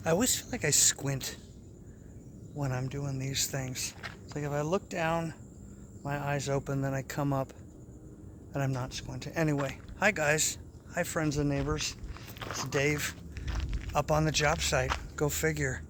I always feel like I squint when I'm doing these things. It's like if I look down, my eyes open, then I come up and I'm not squinting. Anyway, hi guys. Hi friends and neighbors. It's Dave up on the job site. Go figure.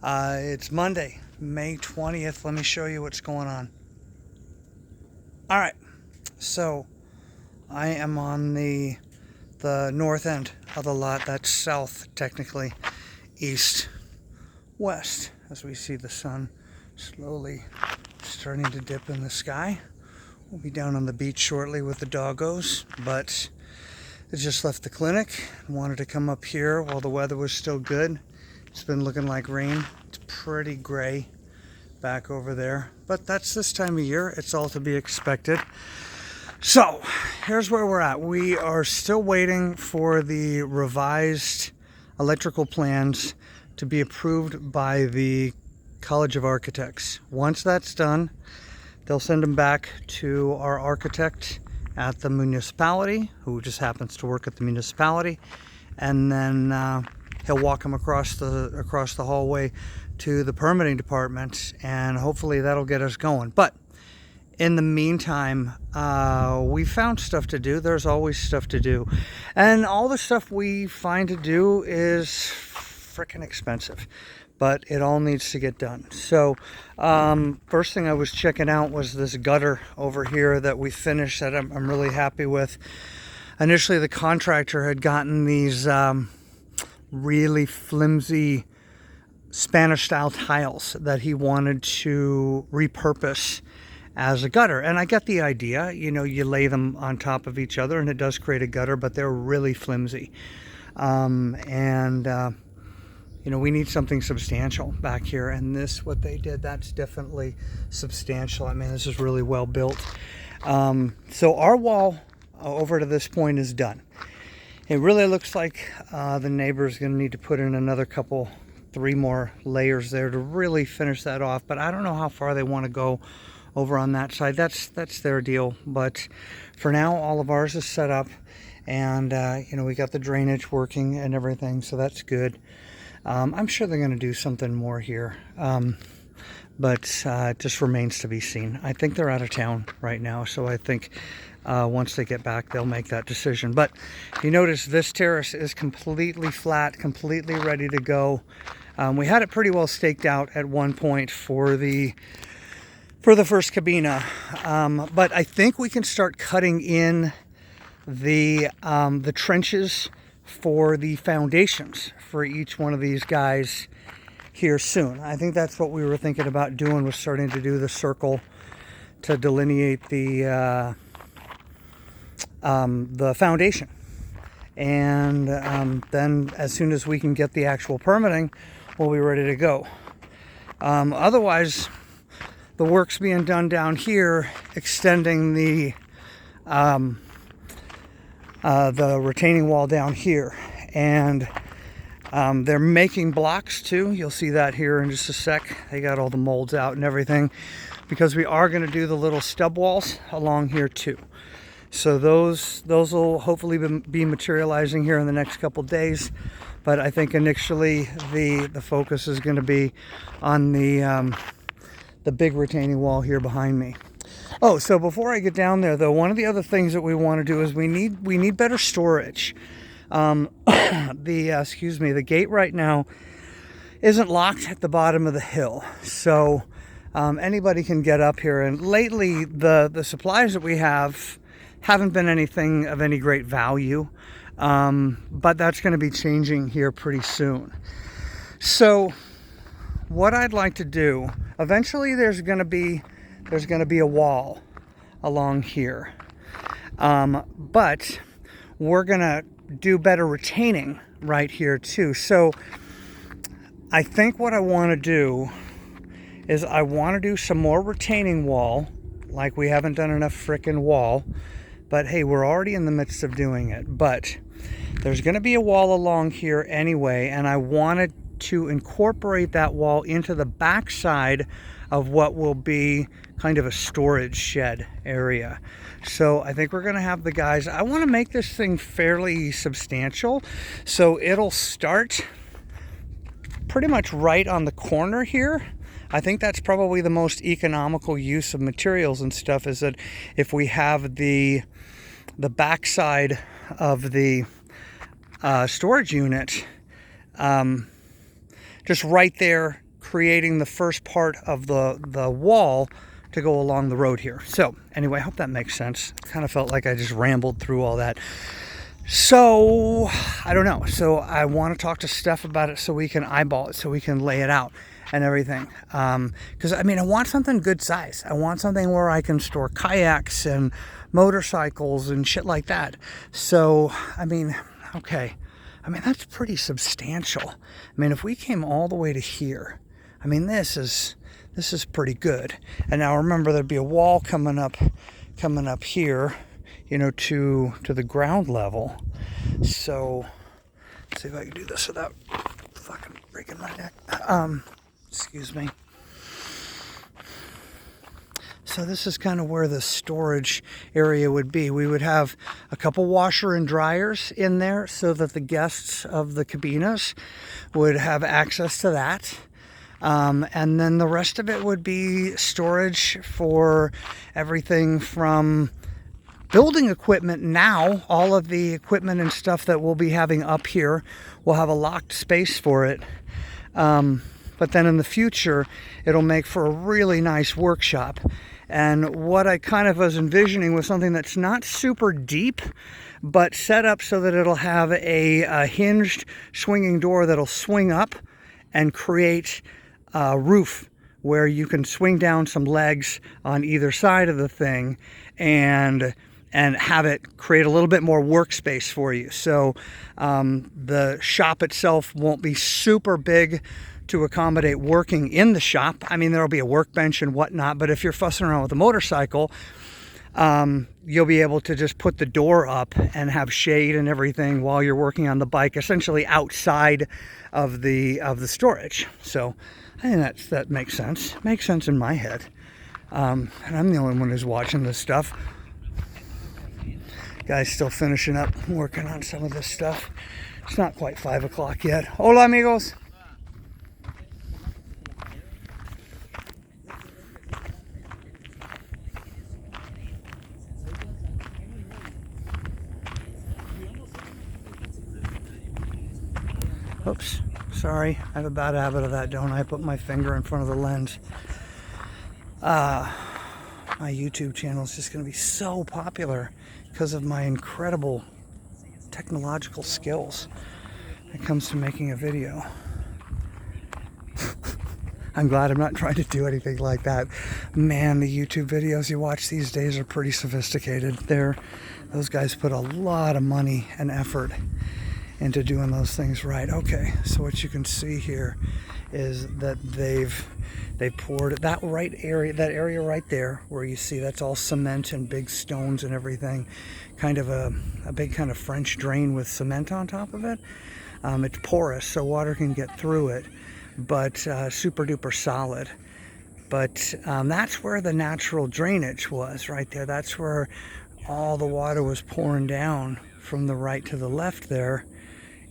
It's Monday, May 20th. Let me show you what's going on. All right. So I am on the north end of the lot. That's south, technically. East, west, as we see the sun slowly starting to dip in the sky. We'll be down on the beach shortly with the doggos, but I just left the clinic and wanted to come up here while the weather was still good. It's been looking like rain. It's pretty gray back over there, but that's this time of year. It's all to be expected. So here's where we're at. We are still waiting for the revised electrical plans to be approved by the College of Architects. Once that's done, they'll send them back to our architect at the municipality, who just happens to work at the municipality, and then he'll walk them across the hallway to the permitting department, and hopefully that'll get us going. But in the meantime, we found stuff to do. There's always stuff to do. And all the stuff we find to do is freaking expensive. But it all needs to get done. So, first thing I was checking out was this gutter over here that we finished that I'm really happy with. Initially, the contractor had gotten these really flimsy Spanish-style tiles that he wanted to repurpose as a gutter, and I got the idea. You know, you lay them on top of each other and it does create a gutter, but they're really flimsy. You know, we need something substantial back here, and this, what they did, that's definitely substantial. I mean, this is really well built. So our wall over to this point is done. It really looks like the neighbor's going to need to put in another three more layers there to really finish that off, but I don't know how far they want to go over on that side. That's their deal. But for now, all of ours is set up, and you know, we got the drainage working and everything, so that's good. I'm sure they're going to do something more here, but it just remains to be seen. I think they're out of town right now, so I think once they get back, they'll make that decision. But if you notice, this terrace is completely flat, completely ready to go. We had it pretty well staked out at one point for the first cabina, but I think we can start cutting in the trenches for the foundations for each one of these guys here soon. I think that's what we were thinking about doing, was starting to do the circle to delineate the foundation, and then as soon as we can get the actual permitting, we'll be ready to go. Otherwise, the work's being done down here, extending the retaining wall down here, and they're making blocks too. You'll see that here in just a sec. They got all the molds out and everything, because we are going to do the little stub walls along here too. So those will hopefully be materializing here in the next couple days. But I think initially the focus is going to be on the big retaining wall here behind me. Oh, so before I get down there, though, one of the other things that we want to do is we need better storage. The gate right now isn't locked at the bottom of the hill, so anybody can get up here. And lately, the supplies that we haven't been anything of any great value, but that's going to be changing here pretty soon. So what I'd like to do, eventually there's going to be a wall along here, but we're going to do better retaining right here too. So I think what I want to do is I want to do some more retaining wall. Like, we haven't done enough frickin' wall, but hey, we're already in the midst of doing it. But there's going to be a wall along here anyway, and I wanted to incorporate that wall into the backside of what will be kind of a storage shed area. So I think we're going to have the guys, I want to make this thing fairly substantial, so it'll start pretty much right on the corner here. I think that's probably the most economical use of materials and stuff, is that if we have the backside of the storage unit just right there, creating the first part of the wall to go along the road here. So anyway, I hope that makes sense. Kind of felt like I just rambled through all that. So I don't know. So I want to talk to Steph about it so we can eyeball it, so we can lay it out and everything. Because I mean, I want something good size. I want something where I can store kayaks and motorcycles and shit like that. So I mean, okay. I mean, that's pretty substantial. I mean, if we came all the way to here, I mean, this is pretty good. And now remember, there'd be a wall coming up here, you know, to the ground level. So let's see if I can do this without fucking breaking my neck. Excuse me. So this is kind of where the storage area would be. We would have a couple washer and dryers in there so that the guests of the cabinas would have access to that. And then the rest of it would be storage for everything from building equipment. Now, all of the equipment and stuff that we'll be having up here, we'll have a locked space for it. But then in the future, it'll make for a really nice workshop. And what I kind of was envisioning was something that's not super deep, but set up so that it'll have a hinged swinging door that'll swing up and create a roof where you can swing down some legs on either side of the thing and have it create a little bit more workspace for you. So the shop itself won't be super big to accommodate working in the shop. I mean, there'll be a workbench and whatnot, but if you're fussing around with a motorcycle, you'll be able to just put the door up and have shade and everything while you're working on the bike, essentially outside of the storage. So I think that makes sense. Makes sense in my head. And I'm the only one who's watching this stuff. Guy's still finishing up, working on some of this stuff. It's not quite 5 o'clock yet. Hola, amigos. Oops, sorry. I have a bad habit of that, don't I? Put my finger in front of the lens. My YouTube channel is just going to be so popular because of my incredible technological skills when it comes to making a video. I'm glad I'm not trying to do anything like that. Man, the YouTube videos you watch these days are pretty sophisticated. Those guys put a lot of money and effort into doing those things right. Okay, so what you can see here is that they've poured that area right there where you see that's all cement and big stones and everything, kind of a big kind of French drain with cement on top of it. It's porous, so water can get through it, but super duper solid. But that's where the natural drainage was, right there. That's where all the water was pouring down from the right to the left there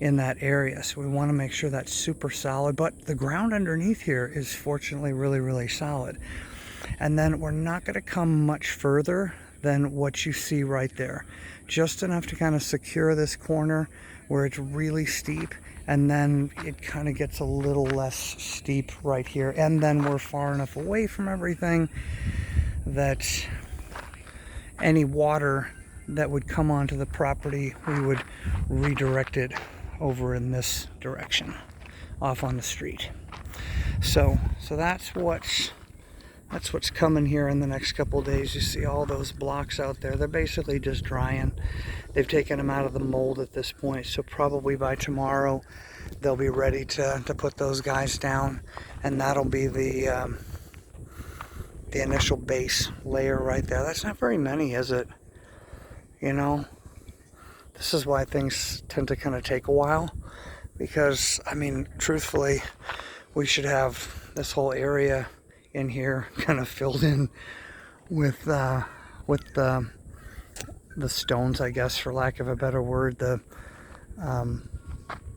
in that area. So we want to make sure that's super solid, but the ground underneath here is fortunately really, really solid. And then we're not going to come much further than what you see right there. Just enough to kind of secure this corner where it's really steep, and then it kind of gets a little less steep right here. And then we're far enough away from everything that any water that would come onto the property, we would redirect it over in this direction, off on the street. So that's what's coming here in the next couple of days. You see all those blocks out there. They're basically just drying. They've taken them out of the mold at this point, so probably by tomorrow they'll be ready to put those guys down, and that'll be the initial base layer right there. That's not very many, is it? You know, this is why things tend to kind of take a while, because I mean, truthfully, we should have this whole area in here kind of filled in with the stones, I guess, for lack of a better word, the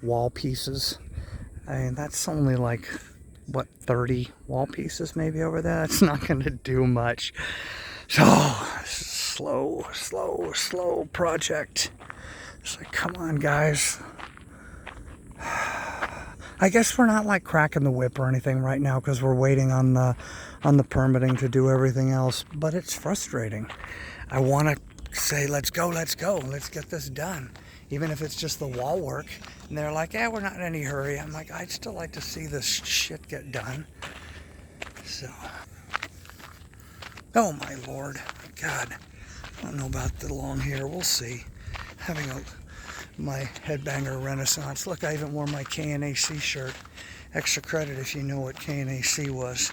wall pieces I mean, that's only like, what, 30 wall pieces maybe over there? That's not going to do much. So, slow project. It's like, come on, guys. I guess we're not like cracking the whip or anything right now because we're waiting on the permitting to do everything else. But it's frustrating. I want to say, let's go, let's get this done. Even if it's just the wall work. And they're like, yeah, we're not in any hurry. I'm like, I'd still like to see this shit get done. So, oh my Lord, God, I don't know about the long hair. We'll see. Having my headbanger renaissance. Look, I even wore my KNAC shirt. Extra credit if you know what KNAC was.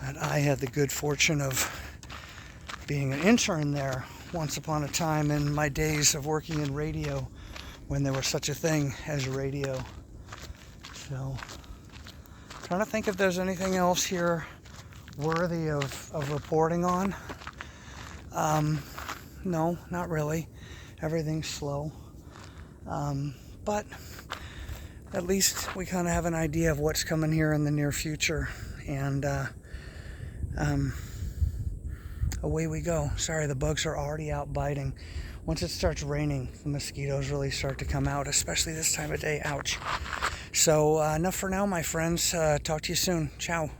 But I had the good fortune of being an intern there once upon a time in my days of working in radio when there was such a thing as radio. So, trying to think if there's anything else here worthy of reporting on. No, not really. Everything's slow. But at least we kind of have an idea of what's coming here in the near future. And away we go. Sorry, the bugs are already out biting. Once it starts raining, the mosquitoes really start to come out, especially this time of day. Ouch. So enough for now, my friends. Talk to you soon. Ciao.